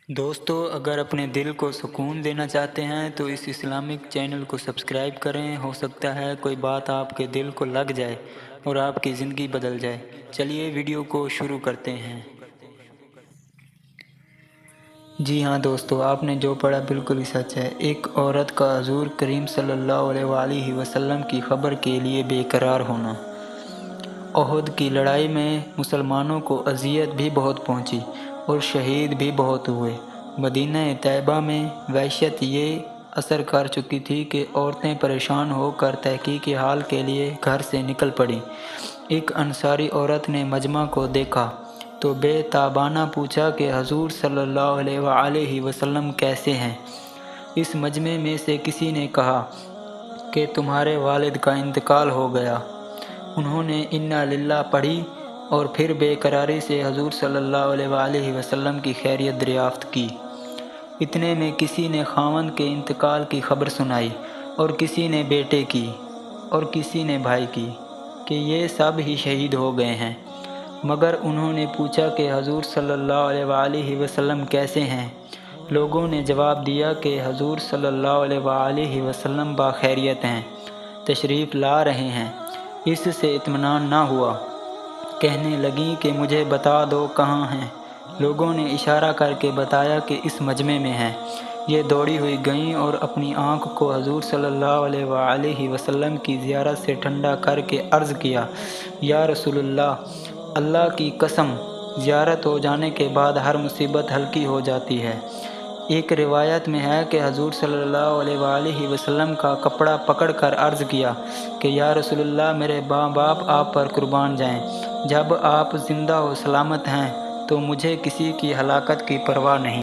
دوستو اگر اپنے دل کو سکون دینا چاہتے ہیں تو اس اسلامک چینل کو سبسکرائب کریں۔ ہو سکتا ہے کوئی بات آپ کے دل کو لگ جائے اور آپ کی زندگی بدل جائے۔ چلیے ویڈیو کو شروع کرتے ہیں۔ جی ہاں دوستو، آپ نے جو پڑھا بالکل ہی سچ ہے۔ ایک عورت کا حضور کریم صلی اللہ علیہ وآلہ وسلم کی خبر کے لیے بے قرار ہونا۔ احد کی لڑائی میں مسلمانوں کو اذیت بھی بہت پہنچی اور شہید بھی بہت ہوئے۔ مدینہ طیبہ میں وحشت یہ اثر کر چکی تھی کہ عورتیں پریشان ہو کر تحقیق حال کے لیے گھر سے نکل پڑیں۔ ایک انصاری عورت نے مجمع کو دیکھا تو بے تابانہ پوچھا کہ حضور صلی اللہ علیہ وآلہ وسلم کیسے ہیں؟ اس مجمع میں سے کسی نے کہا کہ تمہارے والد کا انتقال ہو گیا۔ انہوں نے انا للہ پڑھی اور پھر بے قراری سے حضور صلی اللہ علیہ وآلہ وسلم کی خیریت دریافت کی۔ اتنے میں کسی نے خاوند کے انتقال کی خبر سنائی اور کسی نے بیٹے کی اور کسی نے بھائی کی کہ یہ سب ہی شہید ہو گئے ہیں، مگر انہوں نے پوچھا کہ حضور صلی اللہ علیہ وآلہ وسلم کیسے ہیں؟ لوگوں نے جواب دیا کہ حضور صلی اللہ علیہ وآلہ وسلم باخیریت ہیں، تشریف لا رہے ہیں۔ اس سے اطمینان نہ ہوا، کہنے لگیں کہ مجھے بتا دو کہاں ہیں؟ لوگوں نے اشارہ کر کے بتایا کہ اس مجمع میں ہیں۔ یہ دوڑی ہوئی گئیں اور اپنی آنکھ کو حضور صلی اللہ علیہ وآلہ وسلم کی زیارت سے ٹھنڈا کر کے عرض کیا، یا رسول اللہ کی قسم، زیارت ہو جانے کے بعد ہر مصیبت ہلکی ہو جاتی ہے۔ ایک روایت میں ہے کہ حضور صلی اللہ علیہ وآلہ وسلم کا کپڑا پکڑ کر عرض کیا کہ یا رسول اللہ، میرے ماں باپ آپ پر قربان جائیں۔ جب آپ زندہ و سلامت ہیں تو مجھے کسی کی ہلاکت کی پرواہ نہیں۔